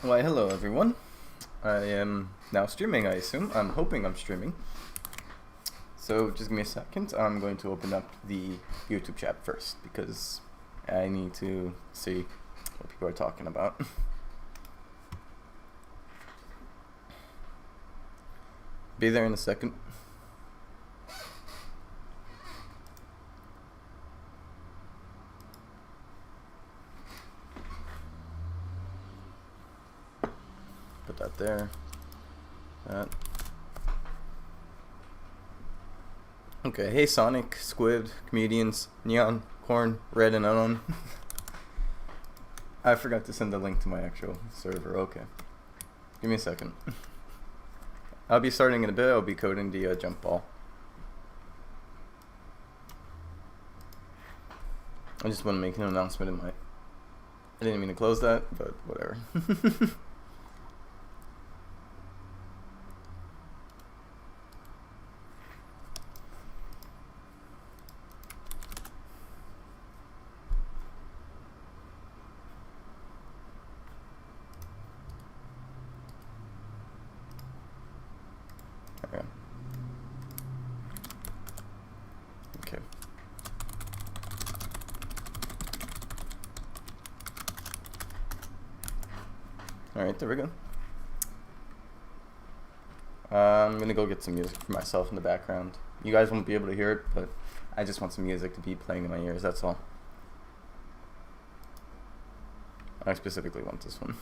Why, hello everyone. I am now streaming, I assume. I'm hoping I'm streaming. So just give me a second. I'm going to open up the YouTube chat first because I need to see what people are talking about. Be there in a second. Put that there. That. Okay, hey Sonic, Squid, Comedians, Neon, Corn, Red, and Unknown. I forgot to send the link to my actual server. Okay. Give me a second. I'll be starting in a bit. I'll be coding the jump ball. I just want to make an announcement in my... I didn't mean to close that, but whatever. Okay. Alright, there we go. I'm gonna go get some music for myself in the background. You guys won't be able to hear it, but I just want some music to be playing in my ears, that's all. I specifically want this one.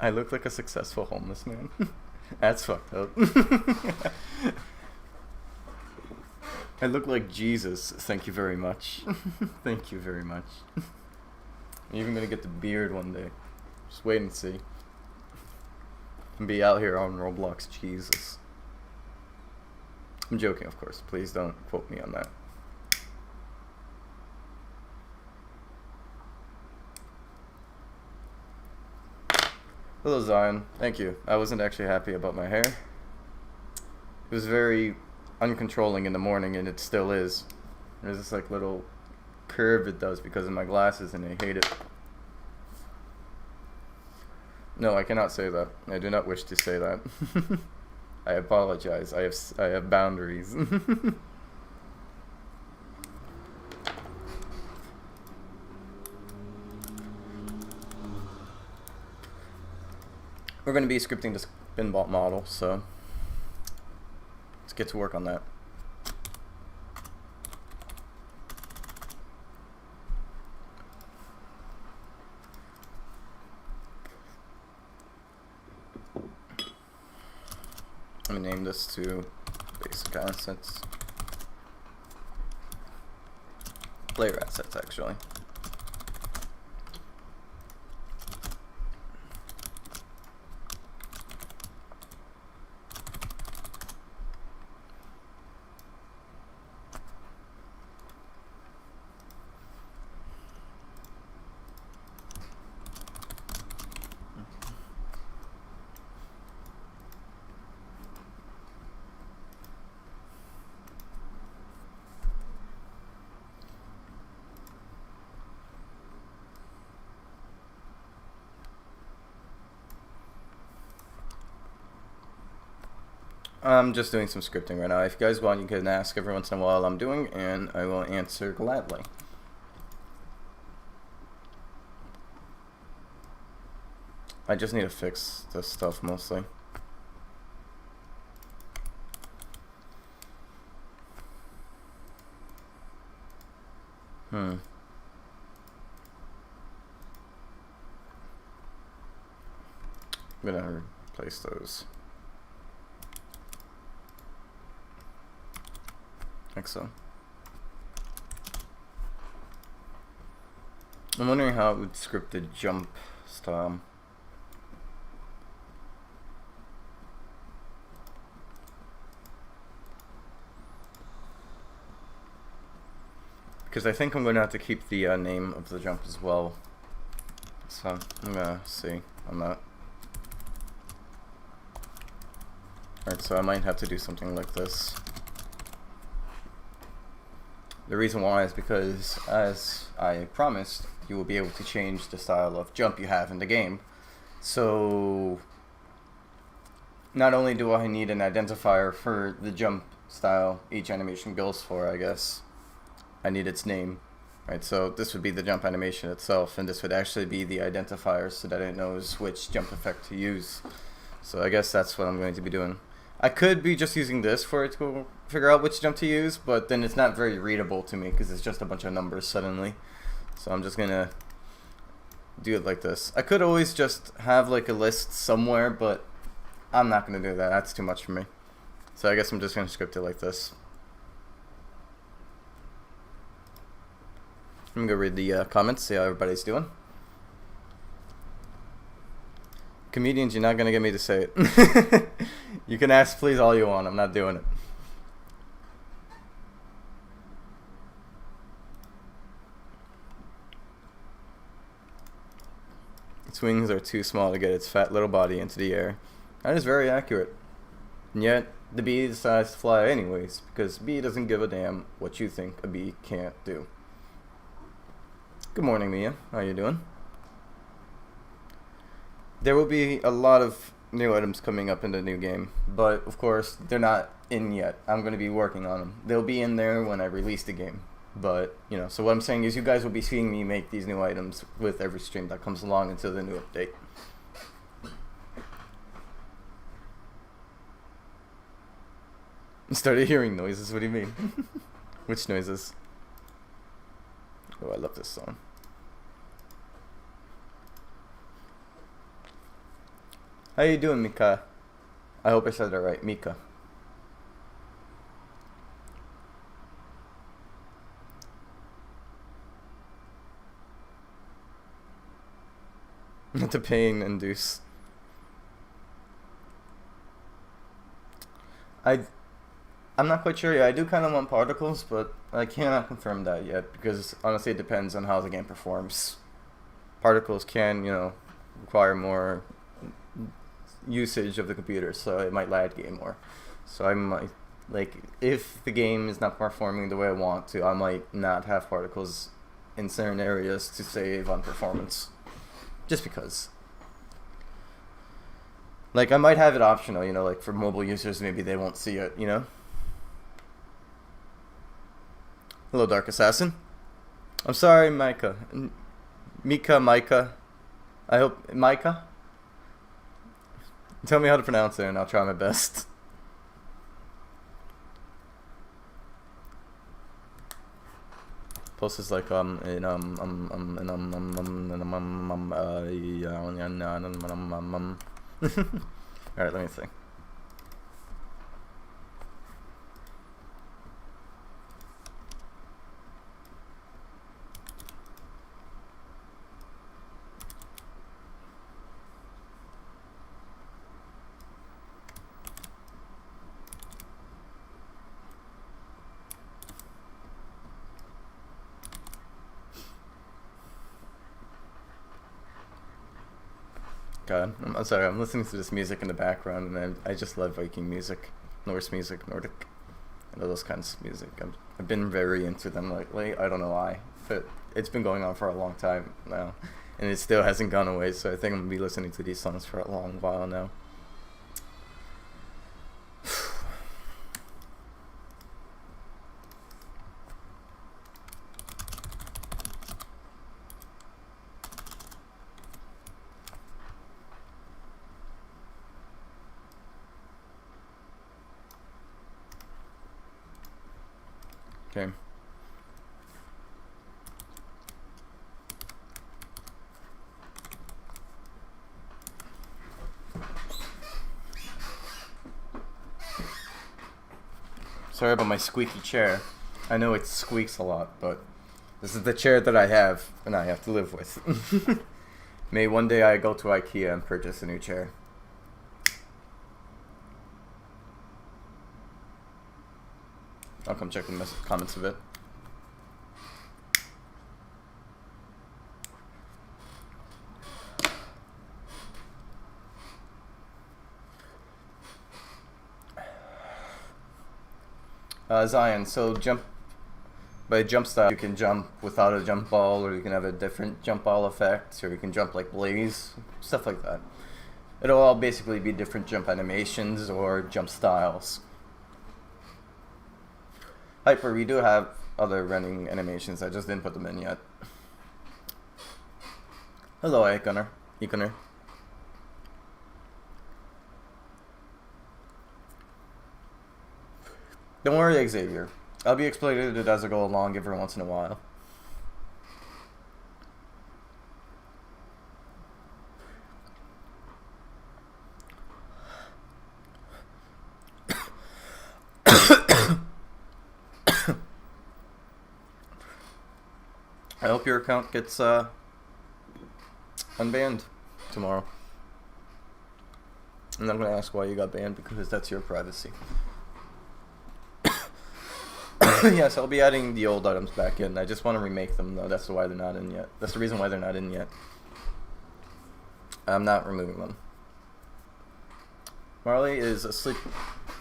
I look like a successful homeless man. That's fucked up. I look like Jesus. Thank you very much. Thank you very much. I'm even gonna get the beard one day. Just wait and see. And be out here on Roblox Jesus. I'm joking, of course. Please don't quote me on that. Hello Zion, thank you. I wasn't actually happy about my hair. It was very uncontrolling in the morning, and it still is. There's this like little curve it does because of my glasses, and I hate it. No, I cannot say that. I do not wish to say that. I apologize. I have boundaries. We're going to be scripting the spinball model, so let's get to work on that. I'm going to name this to basic assets. Player assets, actually. I'm just doing some scripting right now. If you guys want, you can ask every once in a while I'm doing, and I will answer gladly. I just need to fix this stuff mostly. I'm gonna replace those. Like so. I'm wondering how it would script the jump style. Because I think I'm going to have to keep the name of the jump as well. So I'm going to see on that. Alright, so I might have to do something like this. The reason why is because, as I promised, you will be able to change the style of jump you have in the game. So, not only do I need an identifier for the jump style each animation goes for, I guess, I need its name. Right, so this would be the jump animation itself, and this would actually be the identifier so that it knows which jump effect to use. So I guess that's what I'm going to be doing. I could be just using this for it to figure out which jump to use, but then it's not very readable to me because it's just a bunch of numbers suddenly. So I'm just gonna do it like this. I could always just have like a list somewhere, but I'm not gonna do that. That's too much for me. So I guess I'm just gonna script it like this. I'm gonna go read the comments, see how everybody's doing. Comedians, you're not gonna get me to say it. You can ask please all you want, I'm not doing it. Its wings are too small to get its fat little body into the air. That is very accurate. And yet, the bee decides to fly anyways, because bee doesn't give a damn what you think a bee can't do. Good morning, Mia. How you doing? There will be a lot of new items coming up in the new game, but of course, they're not in yet. I'm going to be working on them. They'll be in there when I release the game. But, you know, so what I'm saying is you guys will be seeing me make these new items with every stream that comes along until the new update. Started hearing noises, what do you mean? Which noises? Oh, I love this song. How you doing, Mika? I hope I said that right, Mika. Not the pain induce. I'm not quite sure yet. I do kind of want particles, but I cannot confirm that yet because honestly it depends on how the game performs. Particles can, you know, require more usage of the computer, so it might lag game more. So I might, like, if the game is not performing the way I want to, I might not have particles in certain areas to save on performance. Just because. Like, I might have it optional, you know, like for mobile users, maybe they won't see it, you know? Hello, Dark Assassin. I'm sorry, Micah. Micah. I hope, Micah? Tell me how to pronounce it and I'll try my best. Post is like alright, let me think. God, I'm sorry, I'm listening to this music in the background, and I just love Viking music, Norse music, Nordic, and all those kinds of music. I've been very into them lately, I don't know why, but it's been going on for a long time now, and it still hasn't gone away, so I think I'm going to be listening to these songs for a long while now. Okay. Sorry about my squeaky chair. I know it squeaks a lot, but this is the chair that I have and I have to live with. May one day I go to IKEA and purchase a new chair. I'll come check the comments a bit. Zion, so By jump style, you can jump without a jump ball, or you can have a different jump ball effect, or you can jump like Blaze, stuff like that. It'll all basically be different jump animations or jump styles. Hyper, we do have other running animations, I just didn't put them in yet. Hello, Iconer. Don't worry, Xavier. I'll be explaining it as I go along every once in a while. I hope your account gets unbanned tomorrow. I'm not going to ask why you got banned because that's your privacy. Yes, I'll be adding the old items back in. I just want to remake them though. That's why they're not in yet. That's the reason why they're not in yet. I'm not removing them. Marley is asleep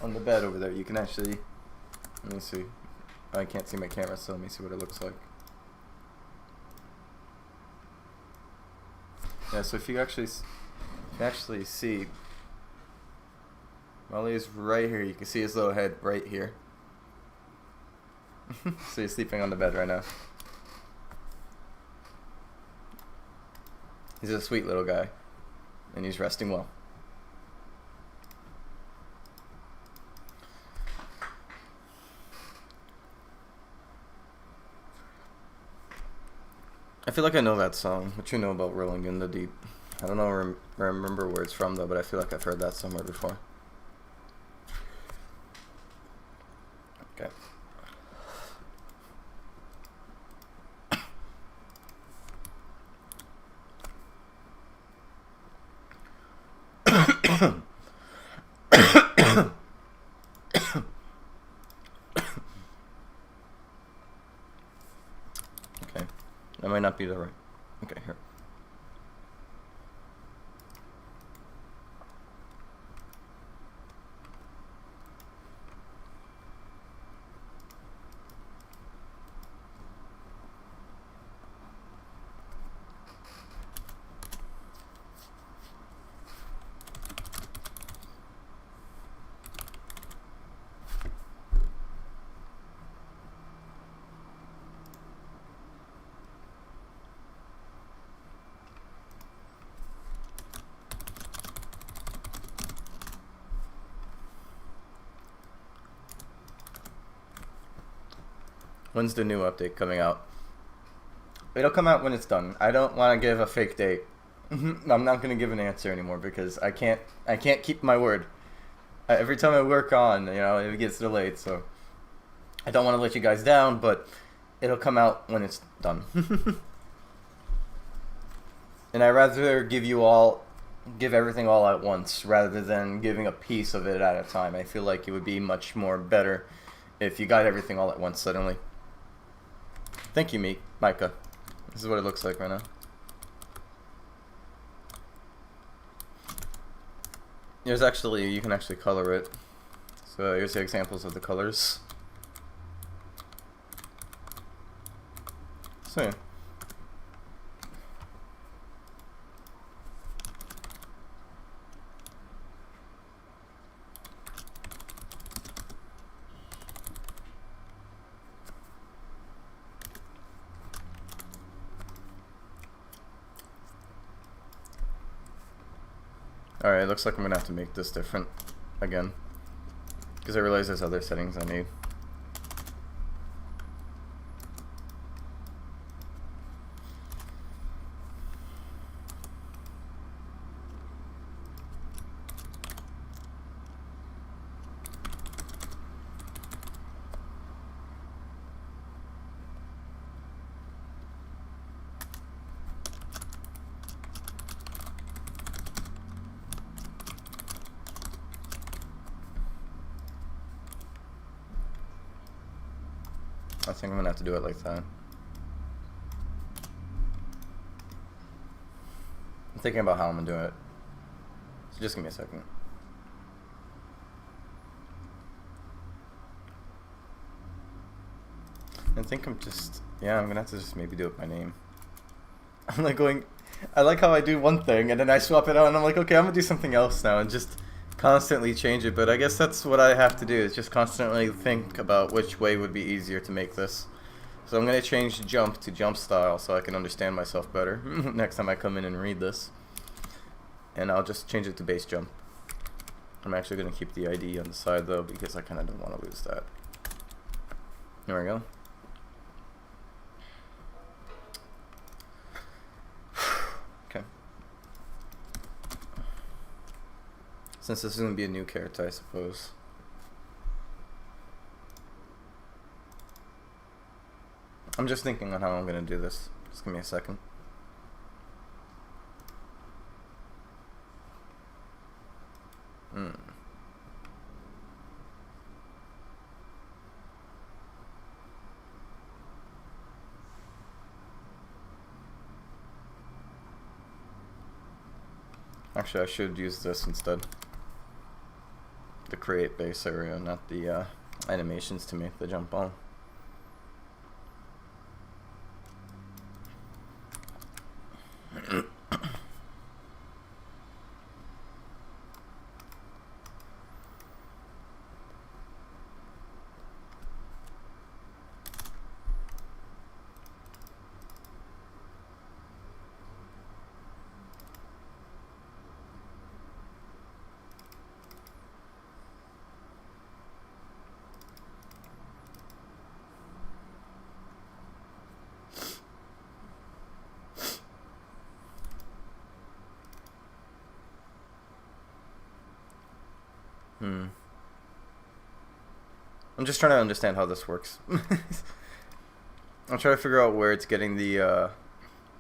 on the bed over there. You can actually... Let me see. I can't see my camera, so let me see what it looks like. Yeah, so if you actually see, Marley is right here. You can see his little head right here. So he's sleeping on the bed right now. He's a sweet little guy, and he's resting well. I feel like I know that song. What you know about Rolling in the Deep? I don't know remember where it's from though, but I feel like I've heard that somewhere before. Okay. Okay, that might not be the right. Okay, here. When's the new update coming out? It'll come out when it's done. I don't want to give a fake date. I'm not going to give an answer anymore because I can't keep my word. Every time I work on, it gets delayed, so I don't want to let you guys down, but it'll come out when it's done. And I'd rather give everything all at once rather than giving a piece of it at a time. I feel like it would be much more better if you got everything all at once suddenly. Thank you, Micah. This is what it looks like right now. You can actually color it. So here's the examples of the colors. So yeah. Alright, looks like I'm gonna have to make this different again. Because I realize there's other settings I need. I think I'm gonna have to do it like that. I'm thinking about how I'm gonna do it. So just give me a second. I think I'm just, yeah, I'm gonna have to just maybe do it by name. I'm like going, I like how I do one thing and then I swap it out and I'm like, okay, I'm gonna do something else now and just constantly change it. But I guess that's what I have to do, is just constantly think about which way would be easier to make this. So I'm gonna change jump to jump style so I can understand myself better next time I come in and read this. And I'll just change it to base jump. I'm actually gonna keep the ID on the side though because I kinda don't wanna lose that. There we go. Okay. Since this is going to be a new character, I suppose. I'm just thinking on how I'm going to do this. Just give me a second. Actually, I should use this instead. The create base area, not the animations to make the jump ball. I'm just trying to understand how this works. I'm trying to figure out where it's getting the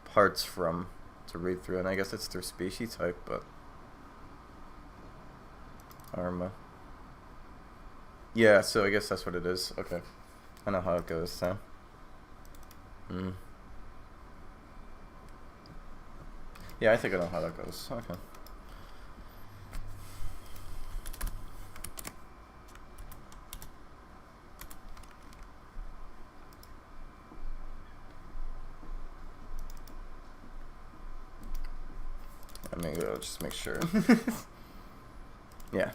parts from to read through, and I guess it's through species type, but Arma. Yeah, so I guess that's what it is. Okay. I know how it goes, so. Yeah, I think I know how that goes. Okay. Maybe I'll just make sure. Yeah.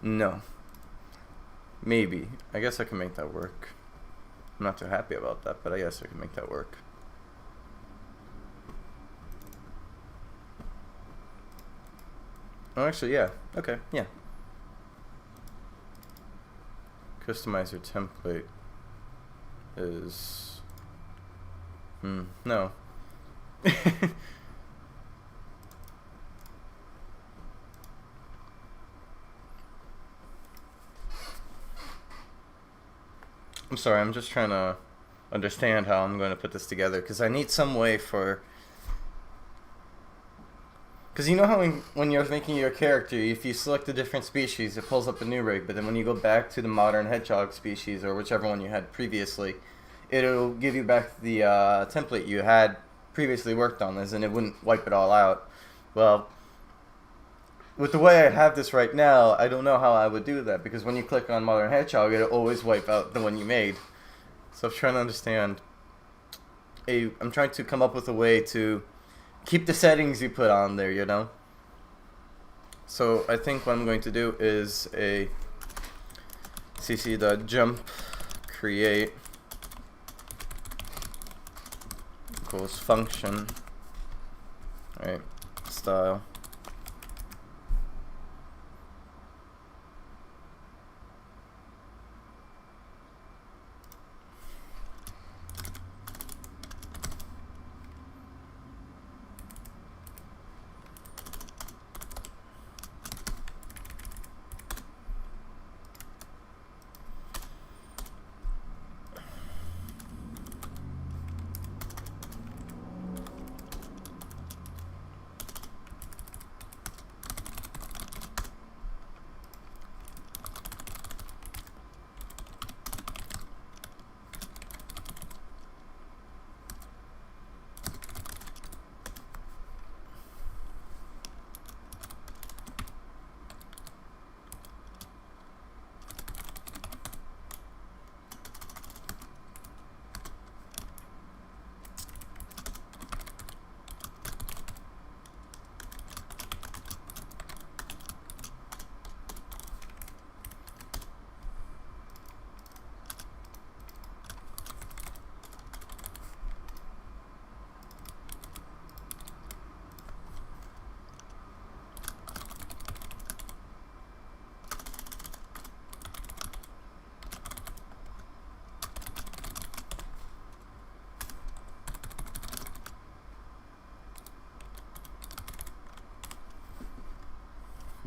No. Maybe. I guess I can make that work. I'm not too happy about that, but I guess I can make that work. Oh, actually, yeah. Okay, yeah. Customize your template is... no. I'm sorry, I'm just trying to understand how I'm going to put this together, because I need some way for... Because you know how when you're making your character, if you select a different species, it pulls up a new rig, but then when you go back to the modern hedgehog species, or whichever one you had previously, it'll give you back the template you had previously worked on this, and it wouldn't wipe it all out. Well, with the way I have this right now, I don't know how I would do that, because when you click on Modern Hedgehog, it'll always wipe out the one you made. So I'm trying to understand. I'm trying to come up with a way to keep the settings you put on there, you know? So I think what I'm going to do is a cc.jump create equals function, right, style.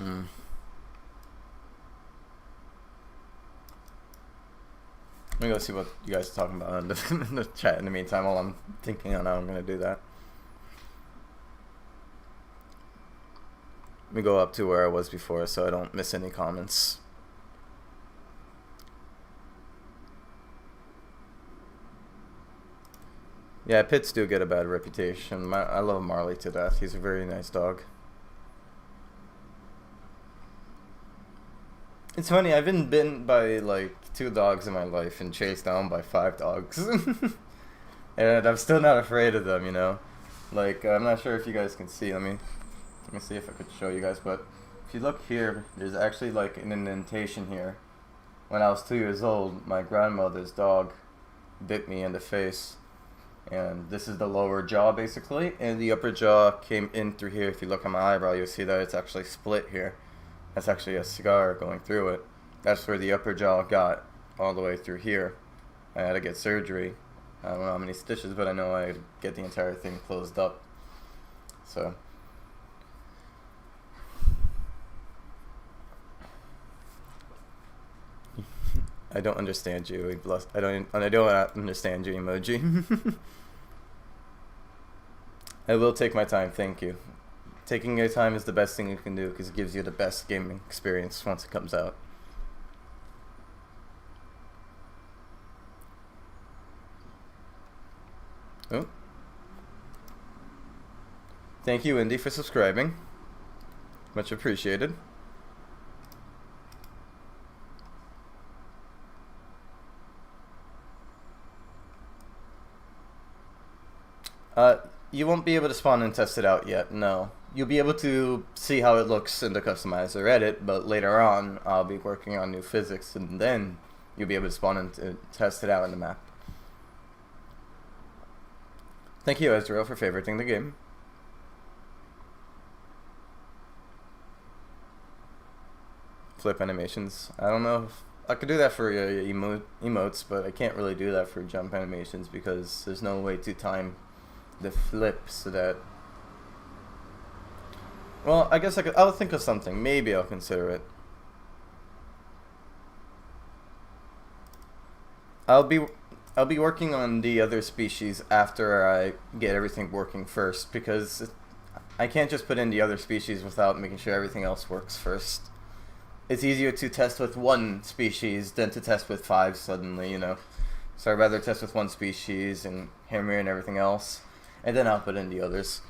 Mm. Let me go see what you guys are talking about in the chat in the meantime while I'm thinking on how I'm going to do that. Let me go up to where I was before so I don't miss any comments. Yeah, pits do get a bad reputation. I love Marley to death. He's a very nice dog. It's funny, I've been bitten by like 2 dogs in my life and chased down by 5 dogs. And I'm still not afraid of them, you know? Like, I'm not sure if you guys can see. Let me see if I could show you guys. But if you look here, there's actually like an indentation here. When I was 2 years old, my grandmother's dog bit me in the face. And this is the lower jaw basically. And the upper jaw came in through here. If you look at my eyebrow, you'll see that it's actually split here. That's actually a scar going through it. That's where the upper jaw got all the way through here. I had to get surgery. I don't know how many stitches, but I know I had to get the entire thing closed up. So I don't understand you. I don't understand you emoji. I will take my time, thank you. Taking your time is the best thing you can do because it gives you the best gaming experience once it comes out. Oh. Thank you, Indy, for subscribing. Much appreciated. You won't be able to spawn and test it out yet, no. You'll be able to see how it looks in the customizer edit, but later on I'll be working on new physics and then you'll be able to spawn and test it out in the map. Thank you, Ezreal, for favoriting the game. Flip animations. I don't know if I could do that for emotes, but I can't really do that for jump animations because there's no way to time the flip so that... Well, I guess I'll think of something. Maybe I'll consider it. I'll be working on the other species after I get everything working first, because I can't just put in the other species without making sure everything else works first. It's easier to test with one species than to test with 5 suddenly, you know. So I'd rather test with one species and hammer in everything else, and then I'll put in the others.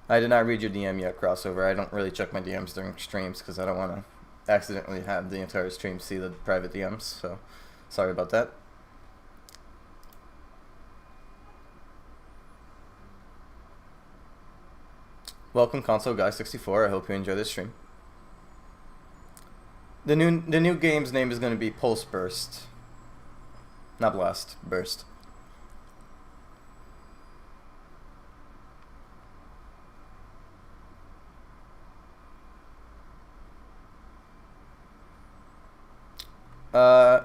I did not read your DM yet, Crossover. I don't really check my DMs during streams because I don't want to accidentally have the entire stream see the private DMs, so sorry about that. Welcome, Console Guy 64. I hope you enjoy this stream. The new game's name is going to be Pulse Burst. Not Blast, Burst.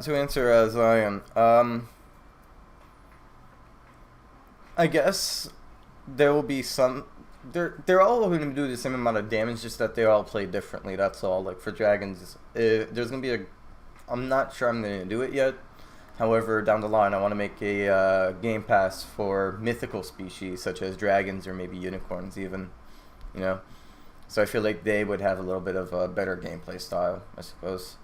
To answer Zion, I guess there will be some... They're all going to do the same amount of damage, just that they all play differently, that's all. Like, for dragons, there's going to be a... I'm not sure I'm going to do it yet. However, down the line, I want to make a game pass for mythical species, such as dragons or maybe unicorns even, you know? So I feel like they would have a little bit of a better gameplay style, I suppose.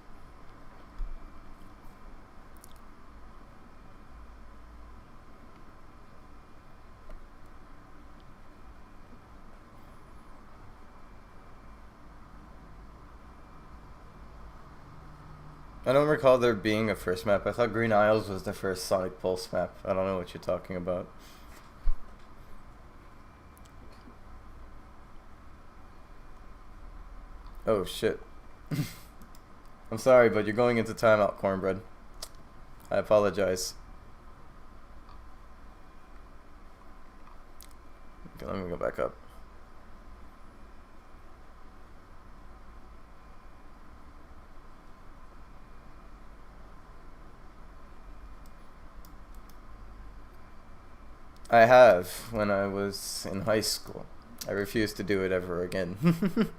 I don't recall there being a first map. I thought Green Isles was the first Sonic Pulse map. I don't know what you're talking about. Oh shit. I'm sorry, but you're going into timeout, Cornbread. I apologize. Okay, let me go back up. I have, when I was in high school. I refuse to do it ever again.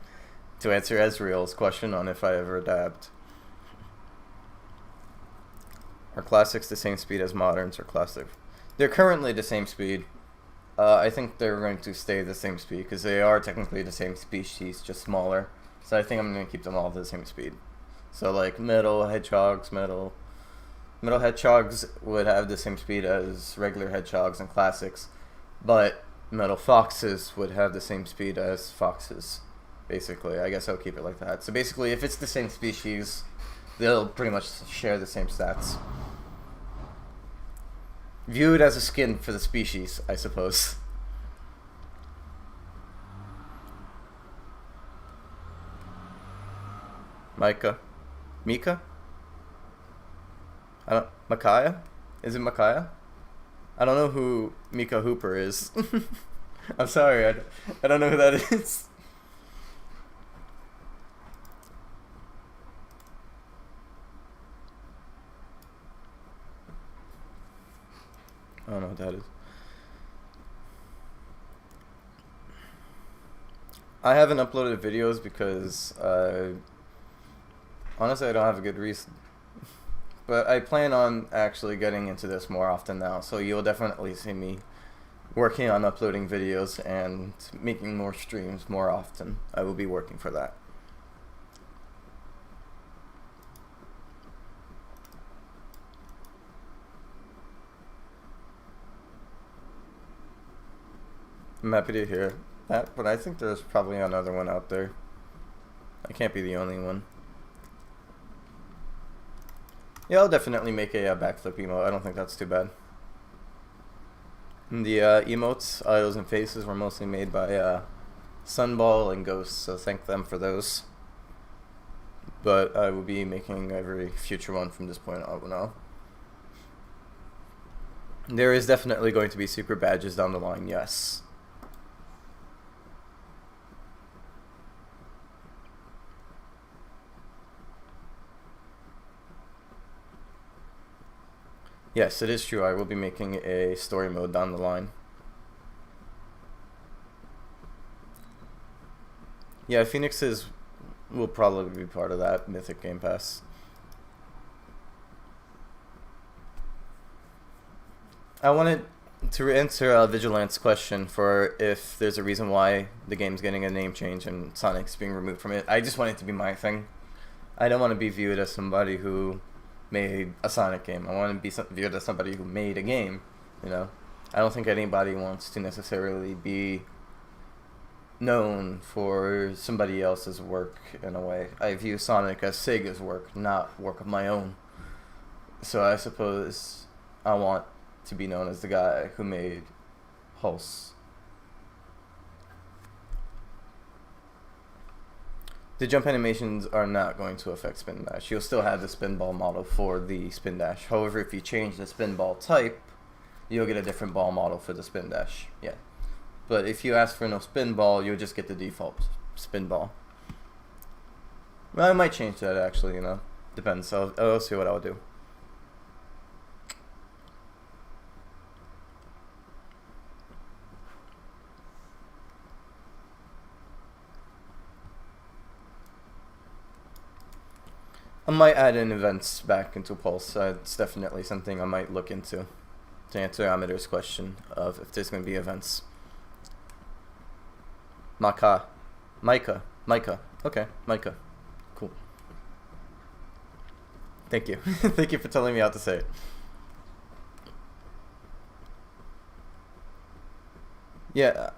To answer Ezreal's question on if I ever dabbed. Are classics the same speed as moderns or classic? They're currently the same speed. I think they're going to stay the same speed because they are technically the same species, just smaller. So I think I'm going to keep them all the same speed. So like metal hedgehogs would have the same speed as regular hedgehogs and classics, but metal foxes would have the same speed as foxes. Basically, I guess I'll keep it like that. So basically, if it's the same species, they'll pretty much share the same stats. View it as a skin for the species, I suppose. Micah? Mika? Micaiah? Is it Micaiah? I don't know who Mika Hooper is. I'm sorry, I don't know who that is. I don't know what that is. I haven't uploaded videos because, honestly, I don't have a good reason. But I plan on actually getting into this more often now, so you'll definitely see me working on uploading videos and making more streams more often. I will be working for that. I'm happy to hear that, but I think there's probably another one out there. I can't be the only one. Yeah, I'll definitely make a backflip emote. I don't think that's too bad. And the emotes, idols, and faces were mostly made by Sunball and Ghost, so thank them for those. But I will be making every future one from this point on now. There is definitely going to be secret badges down the line, yes. Yes, it is true. I will be making a story mode down the line. Yeah, Phoenixes will probably be part of that Mythic Game Pass. I wanted to answer Vigilant's question for if there's a reason why the game's getting a name change and Sonic's being removed from it. I just want it to be my thing. I don't want to be viewed as somebody who made a Sonic game. I want to be viewed as somebody who made a game, you know. I don't think anybody wants to necessarily be known for somebody else's work in a way. I view Sonic as Sega's work, not work of my own. So I suppose I want to be known as the guy who made Pulse. The jump animations are not going to affect Spin Dash. You'll still have the spin ball model for the Spin Dash. However, if you change the spin ball type, you'll get a different ball model for the Spin Dash. Yeah. But if you ask for no spin ball, you'll just get the default spin ball. Well, I might change that actually, you know. Depends. I'll see what I'll do. I might add in events back into Pulse. It's definitely something I might look into to answer Amateur's question of if there's going to be events. Micah. Okay, Micah. Cool. Thank you. Thank you for telling me how to say it. Yeah.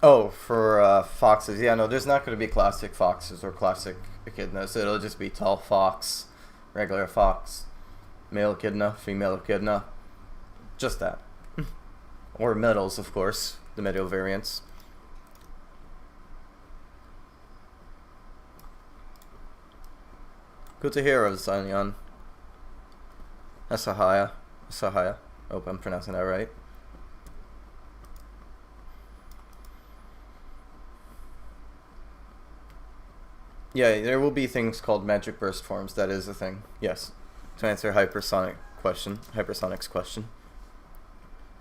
Oh, for foxes. Yeah, no, there's not going to be classic foxes or classic echidnas. It'll just be tall fox, regular fox, male echidna, female echidna. Just that. Or metals, of course. The metal variants. Good to hear of Zion. Asahaya. Hope I'm pronouncing that right. Yeah, there will be things called magic burst forms. That is a thing. Yes. To answer Hypersonic's question.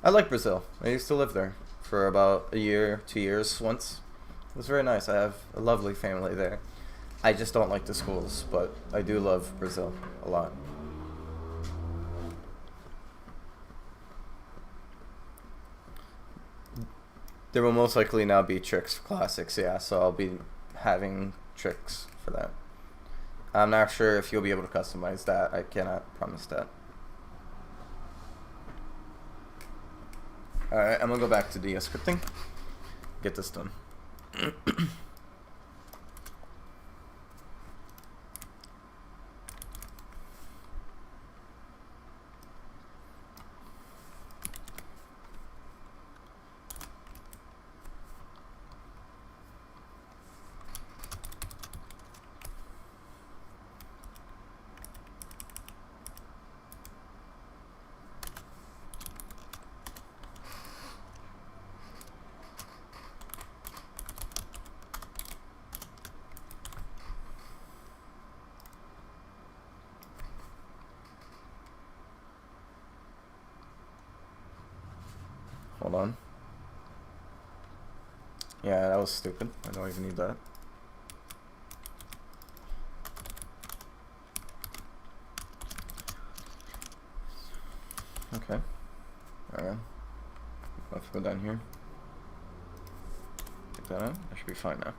I like Brazil. I used to live there. for about a year, 2 years once. It was very nice. I have a lovely family there. I just don't like the schools, but I do love Brazil a lot. There will most likely now be tricks for classics, yeah, so I'll be having tricks for that. I'm not sure if you'll be able to customize that. I cannot promise that. Alright, I'm gonna go back to the scripting. Get this done. Hold on. Yeah, that was stupid. I don't even need that. Okay. Alright. Let's go down here. Take that out. I should be fine now.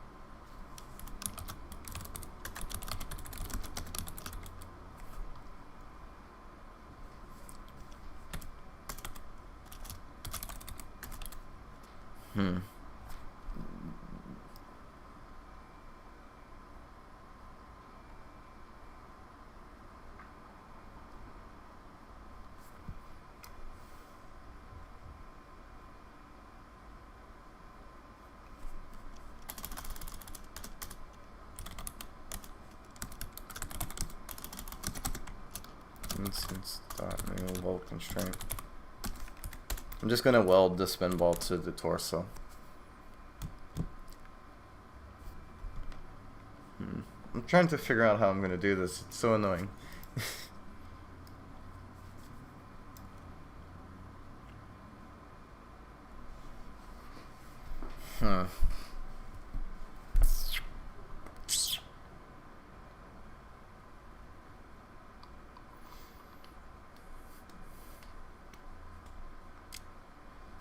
Instance dot new weld constraint. I'm just gonna weld the spin ball to the torso. I'm trying to figure out how I'm gonna do this. It's so annoying. Huh.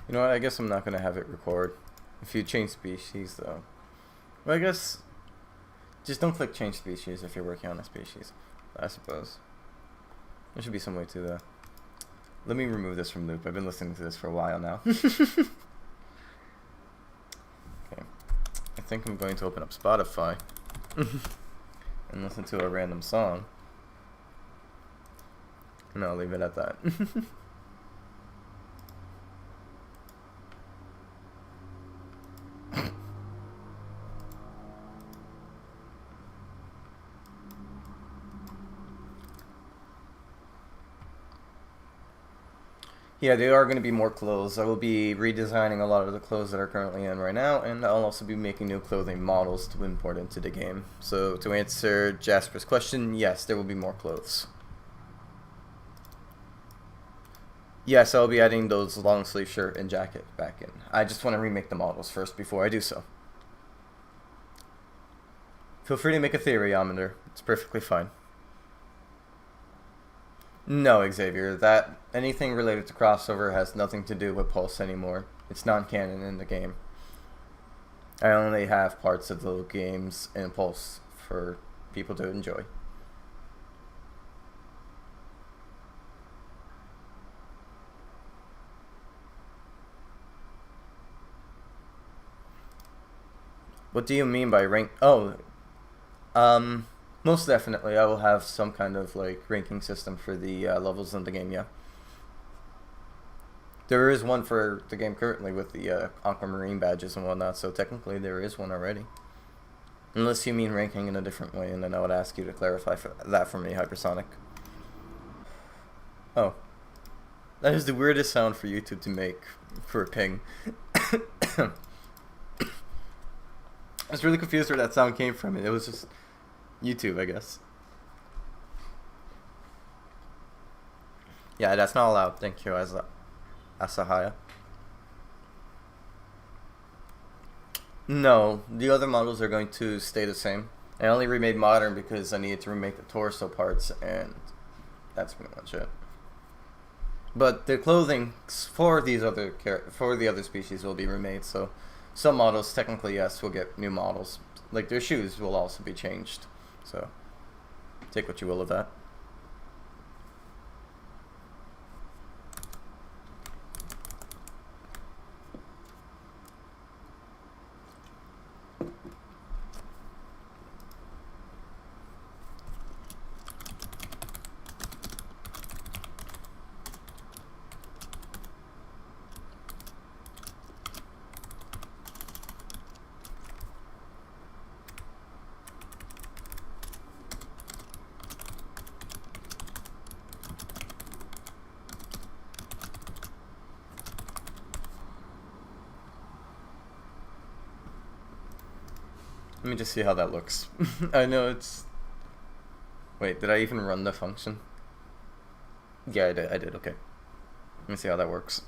You know what, I guess I'm not gonna have it record. If you change species though. Well, I guess just don't click change species if you're working on a species, I suppose. There should be some way to that. Let me remove this from loop. I've been listening to this for a while now. Okay. I think I'm going to open up Spotify and listen to a random song. And I'll leave it at that. Yeah, there are going to be more clothes. I will be redesigning a lot of the clothes that are currently in right now, and I'll also be making new clothing models to import into the game. So to answer Jasper's question, yes, there will be more clothes. Yes, I'll be adding those long sleeve shirt and jacket back in. I just want to remake the models first before I do so. Feel free to make a theoryometer. It's perfectly fine. No, Xavier, that anything related to crossover has nothing to do with Pulse anymore. It's non-canon in the game. I only have parts of the games in Pulse for people to enjoy. What do you mean by rank? Oh, most definitely, I will have some kind of like ranking system for the levels in the game. Yeah, there is one for the game currently with the aquamarine badges and whatnot. So technically, there is one already. Unless you mean ranking in a different way, and then I would ask you to clarify that for me, Hypersonic. Oh, that is the weirdest sound for YouTube to make for a ping. I was really confused where that sound came from, and it was just YouTube, I guess. Yeah, that's not allowed. Thank you, Asahaya. No, the other models are going to stay the same. I only remade modern because I needed to remake the torso parts, and that's pretty much it. But the clothing for the other species will be remade. So some models, technically, yes, will get new models. Like their shoes will also be changed. So take what you will of that. Let me just see how that looks. I know it's... Wait, did I even run the function? Yeah, I did, okay. Let me see how that works.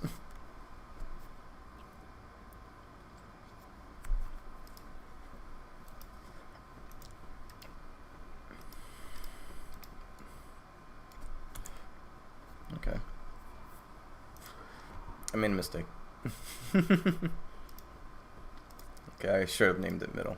Okay. I made a mistake. Okay, I should have named it middle.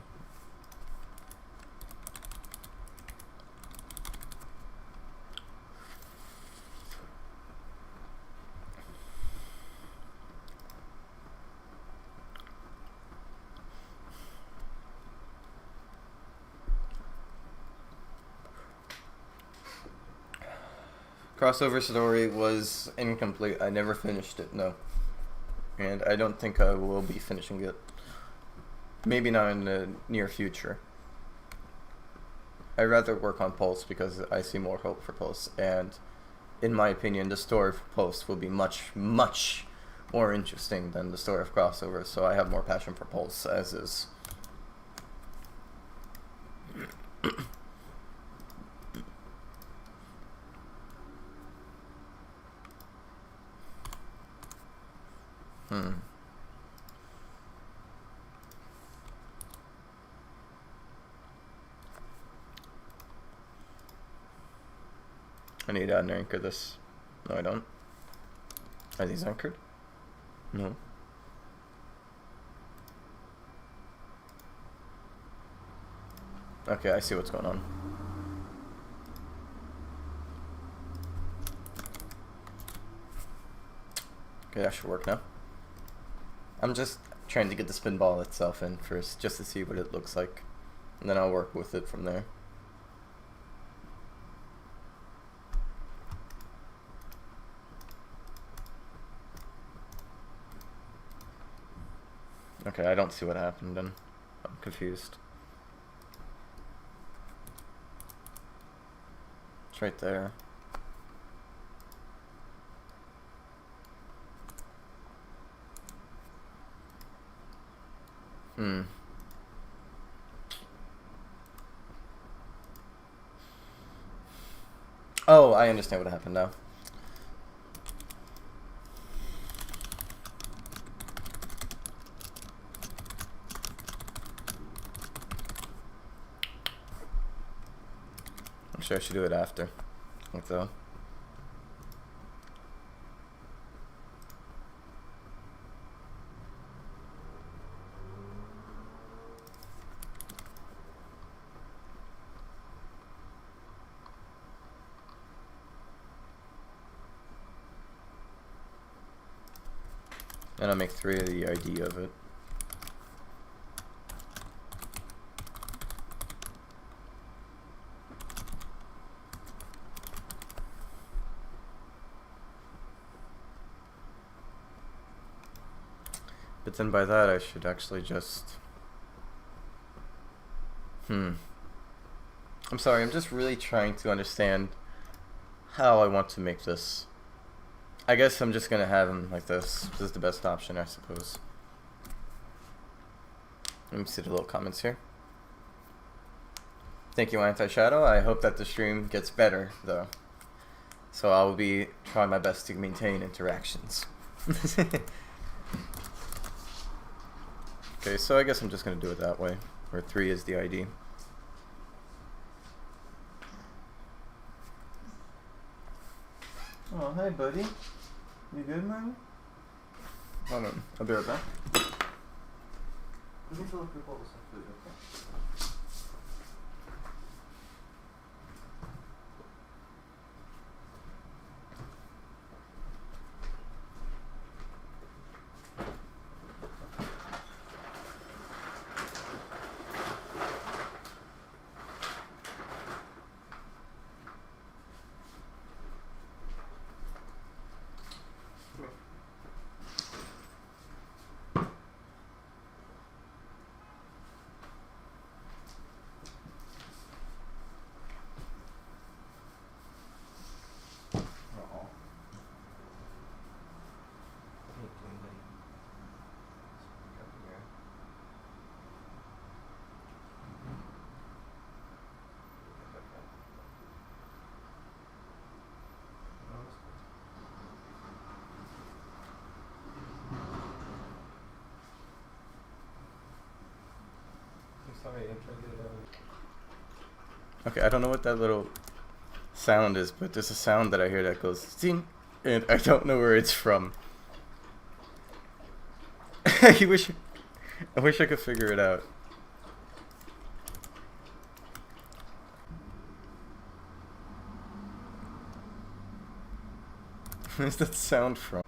Crossover story was incomplete. I never finished it, no. And I don't think I will be finishing it. Maybe not in the near future. I'd rather work on Pulse because I see more hope for Pulse. And in my opinion, the story for Pulse will be much, much more interesting than the story of Crossover. So I have more passion for Pulse as is. I need to unanchor this. No, I don't. Are these anchored? No. Okay, I see what's going on. Okay, that should work now. I'm just trying to get the spin ball itself in first, just to see what it looks like. And then I'll work with it from there. Okay, I don't see what happened then. I'm confused. It's right there. Oh, I understand what happened now. I'm sure I should do it after. Like so. And I'll make 3 of the ID of it. But then by that I should actually just... I'm sorry, I'm just really trying to understand how I want to make this. I guess I'm just gonna have him like this. This is the best option, I suppose. Let me see the little comments here. Thank you, Anti-Shadow. I hope that the stream gets better, though. So I will be trying my best to maintain interactions. Okay, so I guess I'm just gonna do it that way, where 3 is the ID. Oh, hey buddy. You good, man? Hold on, I'll be right back. Let me fill up your bowls of food, okay? Okay, I don't know what that little sound is, but there's a sound that I hear that goes zing, and I don't know where it's from. I wish I could figure it out. Where's that sound from?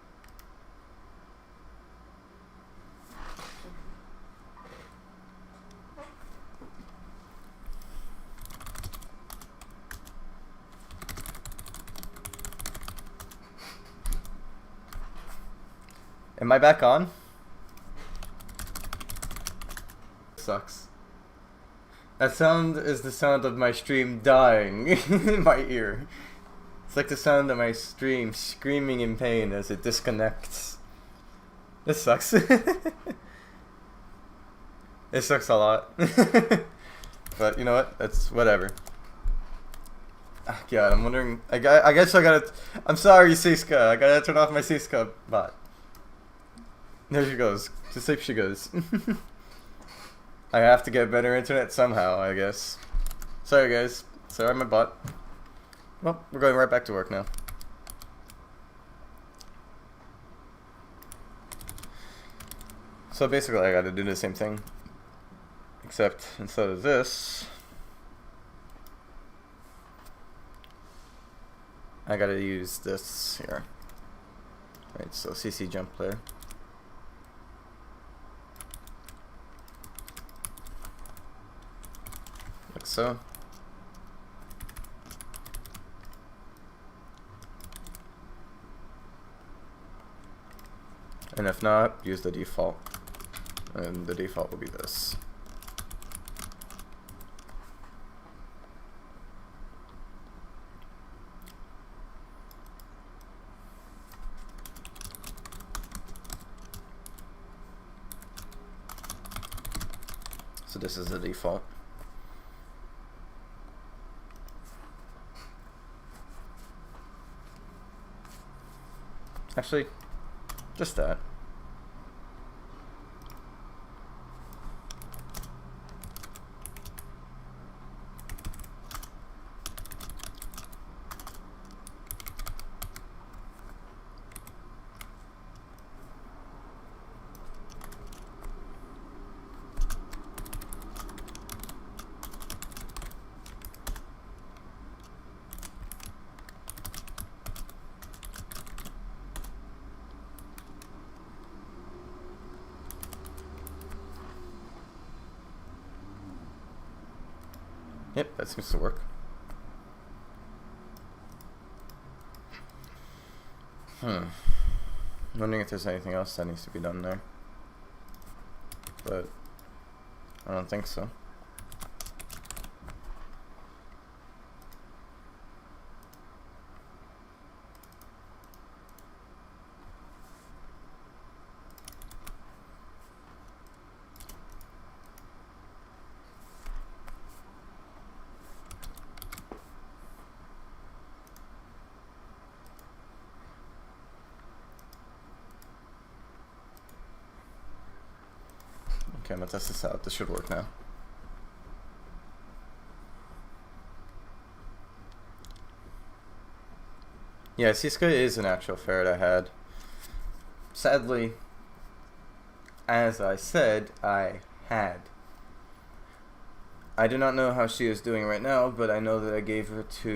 Am I back on? Sucks. That sound is the sound of my stream dying in my ear. It's like the sound of my stream screaming in pain as it disconnects. This sucks. It sucks a lot. But you know what? That's whatever. Oh, God, I'm wondering. I guess I gotta. I'm sorry, Siska. I gotta turn off my Siska bot. There she goes. To sleep she goes. I have to get better internet somehow, I guess. Sorry, guys. Sorry, my bot. Well, we're going right back to work now. So basically, I gotta do the same thing. Except instead of this, I gotta use this here. Right, so CC jump player. Like so. And if not, use the default. And the default will be this. So this is the default. Actually, just that. Yep, that seems to work. I'm wondering if there's anything else that needs to be done there. But I don't think so. Okay, I'm gonna test this out. This should work now. Yeah, Siska is an actual ferret I had. Sadly, as I said, I had. I do not know how she is doing right now, but I know that I gave her to